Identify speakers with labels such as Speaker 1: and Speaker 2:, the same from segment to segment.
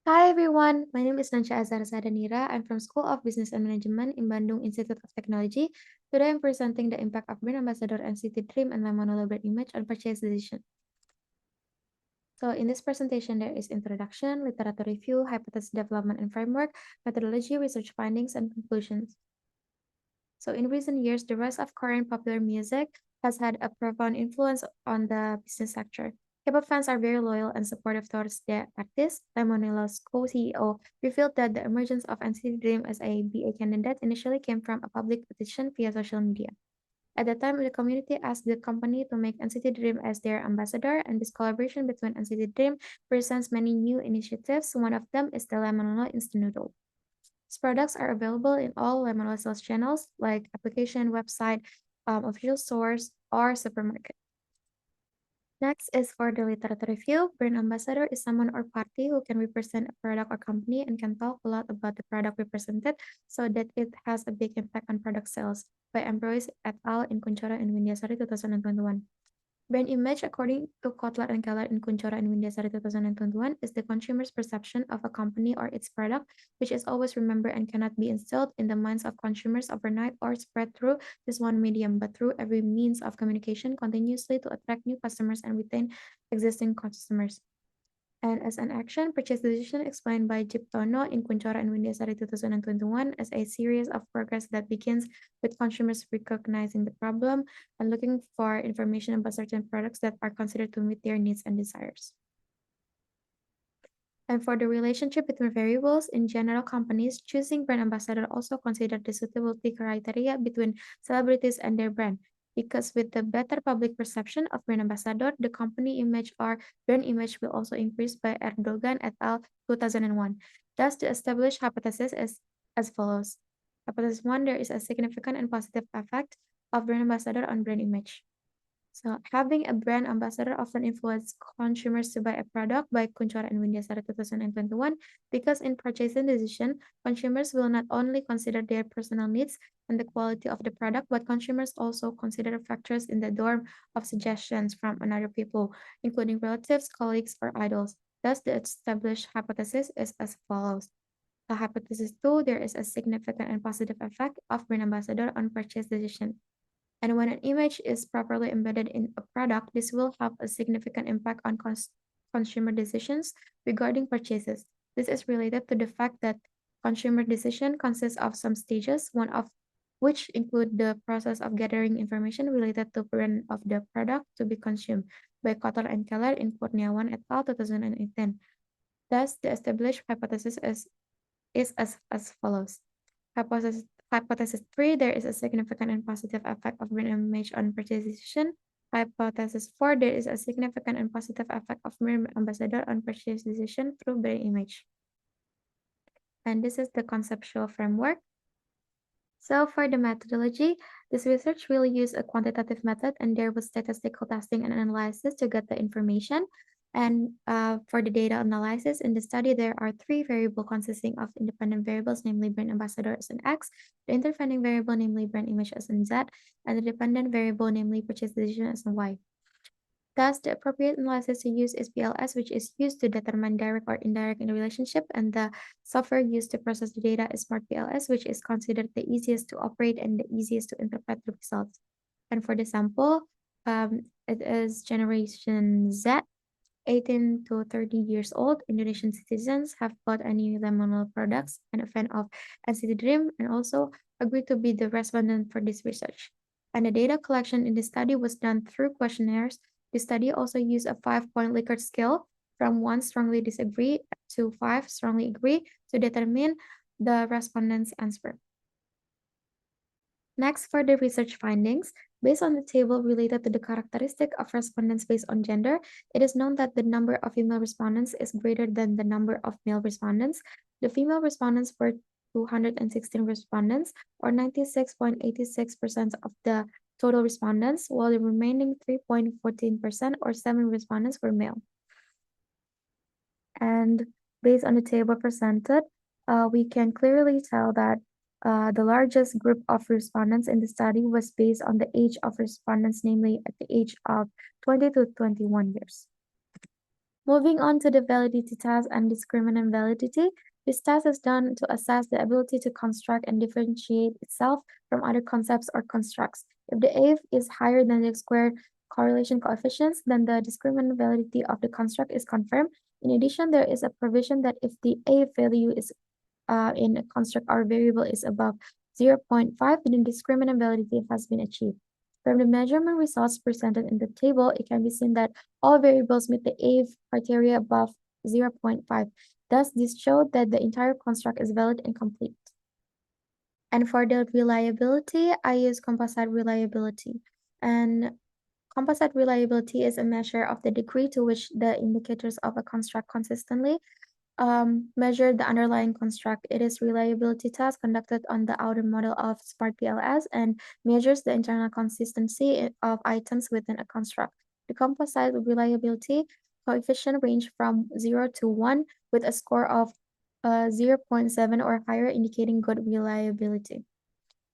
Speaker 1: Hi everyone, my name is Nansya Azzahra Sahdanira. I'm from School of Business and Management in Bandung Institute of Technology. Today I'm presenting the impact of brand ambassador NCT Dream and Lemonilo brand image on purchase decision. So in this presentation, there is introduction, literature review, hypothesis development and framework, methodology, research findings, and conclusions. So in recent years, the rise of Korean popular music has had a profound influence on the business sector. K-pop fans are very loyal and supportive towards their artists. Lemonilo's co-CEO revealed that the emergence of NCT Dream as a BA candidate initially came from a public petition via social media. At the time, the community asked the company to make NCT Dream as their ambassador, and this collaboration between NCT Dream presents many new initiatives. One of them is the Lemonilo Instant Noodle. These products are available in all Lemonade sales channels like application, website, official stores, or supermarket. Next is for the literature review. Brand ambassador is someone or party who can represent a product or company and can talk a lot about the product represented so that it has a big impact on product sales by Ambrose et al. In Kunchara and Windyasari 2021. Brand image, according to Kotler and Keller in Kunchara and Windyasari 2021, is the consumer's perception of a company or its product, which is always remembered and cannot be instilled in the minds of consumers overnight or spread through just one medium, but through every means of communication continuously to attract new customers and retain existing customers. And as an action, purchase decision explained by Jiptono in Kunchara and Windyasari 2021 as a series of progress that begins with consumers recognizing the problem and looking for information about certain products that are considered to meet their needs and desires. And for the relationship between variables, in general, companies choosing brand ambassador also consider the suitability criteria between celebrities and their brand. Because with the better public perception of brand ambassador, the company image or brand image will also increase by Erdogan et al. 2001. Thus, the established hypothesis is as follows. Hypothesis 1, there is a significant and positive effect of brand ambassador on brand image. So having a brand ambassador often influences consumers to buy a product by Kunchara and Windyasari 2021 because in purchasing decision, consumers will not only consider their personal needs and the quality of the product, but consumers also consider factors in the dorm of suggestions from another people, including relatives, colleagues, or idols. Thus, the established hypothesis is as follows. Hypothesis 2, there is a significant and positive effect of brand ambassador on purchase decision. And when an image is properly embedded in a product, this will have a significant impact on consumer decisions regarding purchases. This is related to the fact that consumer decision consists of some stages, one of which include the process of gathering information related to brand of the product to be consumed by Kotler and Keller in Kurniawan et al. 2018. Thus, the established hypothesis is as follows. Hypothesis 3, there is a significant and positive effect of brand image on purchase decision. Hypothesis 4, there is a significant and positive effect of brand ambassador on purchase decision through brand image. And this is the conceptual framework. So for the methodology, this research will use a quantitative method and there was statistical testing and analysis to get the information. And for the data analysis in the study, there are three variables consisting of independent variables, namely brand ambassador as an X, the intervening variable, namely brand image as an Z, and the dependent variable, namely purchase decision as an Y. Thus, the appropriate analysis to use is PLS, which is used to determine direct or indirect in the relationship, and the software used to process the data is Smart PLS, which is considered the easiest to operate and the easiest to interpret the results. And for the sample, it is generation Z, 18 to 30 years old. Indonesian citizens have bought any Lemonade products and a fan of NCT Dream and also agreed to be the respondent for this research. And the data collection in the study was done through questionnaires. The study also used a 5-point Likert scale from 1 strongly disagree to 5 strongly agree to determine the respondent's answer. Next, for the research findings, based on the table related to the characteristic of respondents based on gender, it is known that the number of female respondents is greater than the number of male respondents. The female respondents were 216 respondents, or 96.86% of the total respondents, while the remaining 3.14%, or 7 respondents, were male. And based on the table presented, we can clearly tell that the largest group of respondents in the study was based on the age of respondents, namely at the age of 20 to 21 years. Moving on to the validity test and discriminant validity, this test is done to assess the ability to construct and differentiate itself from other concepts or constructs. If the A is higher than the squared correlation coefficients, then the discriminant validity of the construct is confirmed. In addition, there is a provision that if the A value is in a construct or variable is above 0.5, then discriminant validity has been achieved. From the measurement results presented in the table, it can be seen that all variables meet the A criteria above 0.5. Thus, this showed that the entire construct is valid and complete. And for the reliability, I use composite reliability. And composite reliability is a measure of the degree to which the indicators of a construct consistently measure the underlying construct. It is reliability test conducted on the outer model of Smart PLS and measures the internal consistency of items within a construct. The composite reliability coefficient range from 0 to 1 with a score of 0.7 or higher, indicating good reliability.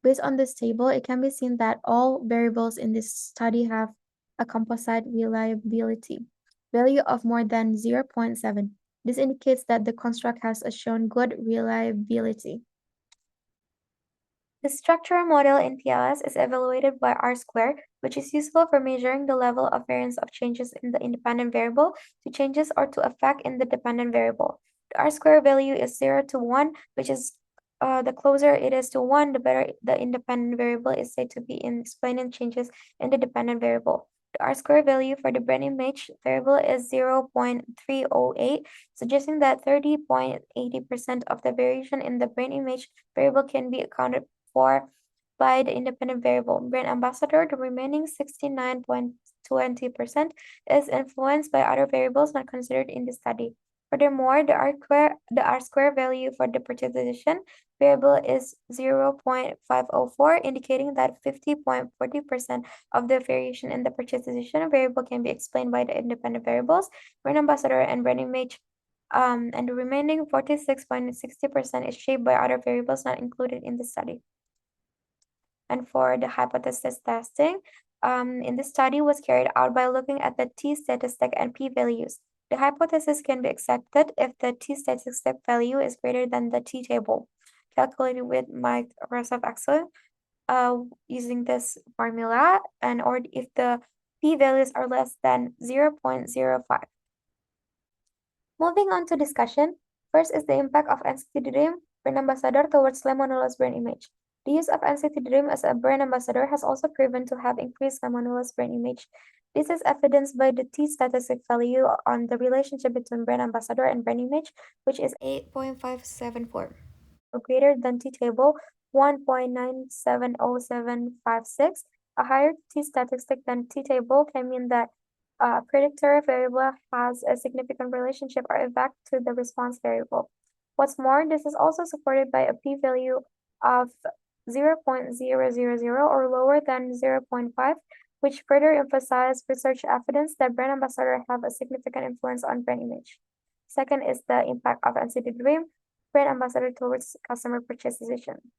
Speaker 1: Based on this table, it can be seen that all variables in this study have a composite reliability value of more than 0.7. This indicates that the construct has shown good reliability. The structural model in PLS is evaluated by R-squared, which is useful for measuring the level of variance of changes in the independent variable to changes or to effect in the dependent variable. The R-squared value is 0 to 1, which is the closer it is to 1, the better the independent variable is said to be in explaining changes in the dependent variable. The R-squared value for the brain image variable is 0.308, suggesting that 30.80% of the variation in the brain image variable can be accounted for by the independent variable. Brand ambassador, the remaining 69.20% is influenced by other variables not considered in the study. Furthermore, the R-square value for the purchase decision variable is 0.504, indicating that 50.40% of the variation in the purchase decision variable can be explained by the independent variables, brand ambassador and brand image, and the remaining 46.60% is shaped by other variables not included in the study. And for the hypothesis testing, in the study was carried out by looking at the t-statistic and p-values. The hypothesis can be accepted if the t-statistic value is greater than the t-table, calculated with Microsoft Excel using this formula, and or if the p-values are less than 0.05. Moving on to discussion, first is the impact of NCT Dream brand ambassador towards Lemonilo's brand image. The use of NCT Dream as a brand ambassador has also proven to have increased Lemonilo's brand image. This is evidenced by the t-statistic value on the relationship between brand ambassador and brand image, which is 8.574, or greater than t-table 1.970756. A higher t-statistic than t-table can mean that a predictor variable has a significant relationship or effect to the response variable. What's more, this is also supported by a p-value of 0.000 or lower than 0.5, which further emphasize research evidence that brand ambassador have a significant influence on brand image. Second is the impact of NCT Dream brand ambassador towards customer purchase decision.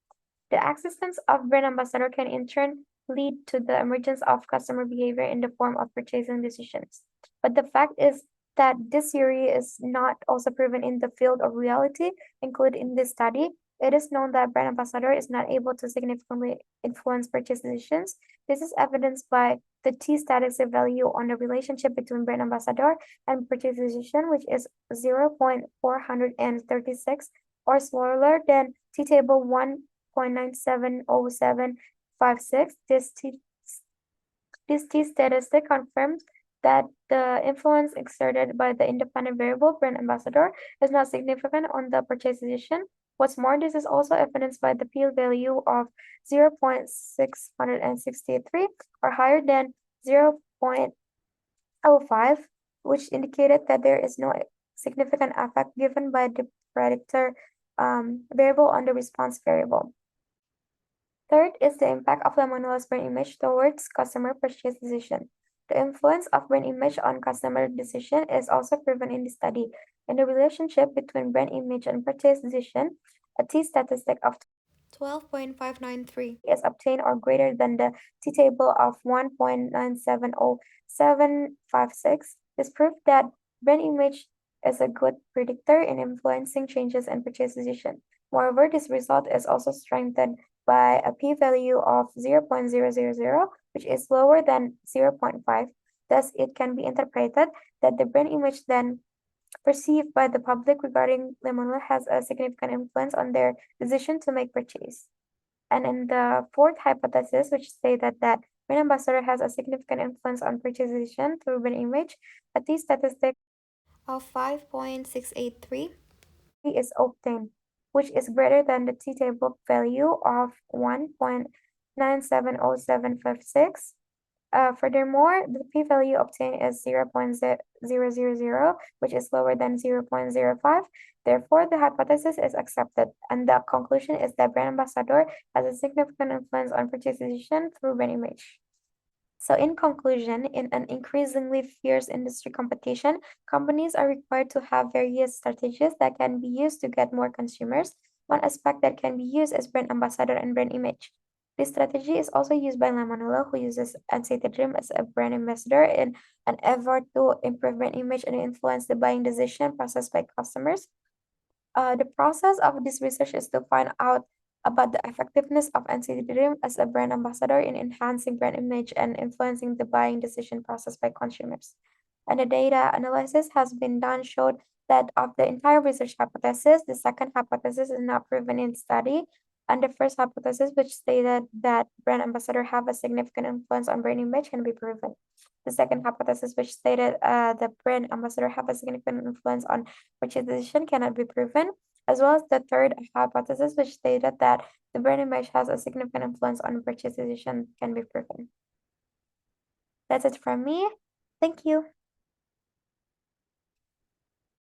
Speaker 1: The existence of brand ambassador can in turn lead to the emergence of customer behavior in the form of purchasing decisions. But the fact is that this theory is not also proven in the field of reality included in this study. It is known that brand ambassador is not able to significantly influence purchase decisions. This is evidenced by the t-statistic value on the relationship between brand ambassador and purchase decision, which is 0.436 or smaller than t-table 1.970756. This t-statistic confirms that the influence exerted by the independent variable brand ambassador is not significant on the purchase decision. What's more, this is also evidenced by the p-value of 0.663 or higher than 0.05, which indicated that there is no significant effect given by the predictor variable on the response variable. Third is the impact of Lemonilo's brand image towards customer purchase decision. The influence of brand image on customer decision is also proven in the study. In the relationship between brand image and purchase decision, a t-statistic of 12.593 is obtained or greater than the t-table of 1.970756. This proved that Brand image is a good predictor in influencing changes in purchase decision. Moreover, this result is also strengthened by a p-value of 0.000, which is lower than 0.5. Thus, it can be interpreted that the brand image then perceived by the public regarding Lemonilo has a significant influence on their decision to make purchase. And in the fourth hypothesis, which stated that brand ambassador has a significant influence on purchase decision through brand image, a T statistic of 5.683 is obtained, which is greater than the T-table value of 1.970756. Furthermore, the p-value obtained is 0.000, which is lower than 0.05. Therefore, the hypothesis is accepted, and the conclusion is that brand ambassador has a significant influence on purchase decision through brand image. So in conclusion, in an increasingly fierce industry competition, companies are required to have various strategies that can be used to get more consumers. One aspect that can be used is brand ambassador and brand image. This strategy is also used by Lemonilo, who uses NCT Dream as a brand ambassador in an effort to improve brand image and influence the buying decision process by customers. The process of this research is to find out about the effectiveness of NCT Dream as a brand ambassador in enhancing brand image and influencing the buying decision process by consumers. And the data analysis has been done showed that of the entire research hypothesis, the second hypothesis is not proven in study, and the first hypothesis, which stated that brand ambassador have a significant influence on brand image, can be proven. The second hypothesis, which stated the brand ambassador have a significant influence on purchase decision, cannot be proven, as well as the third hypothesis, which stated that the brand image has a significant influence on purchase decision, can be proven. That's it from me. Thank you.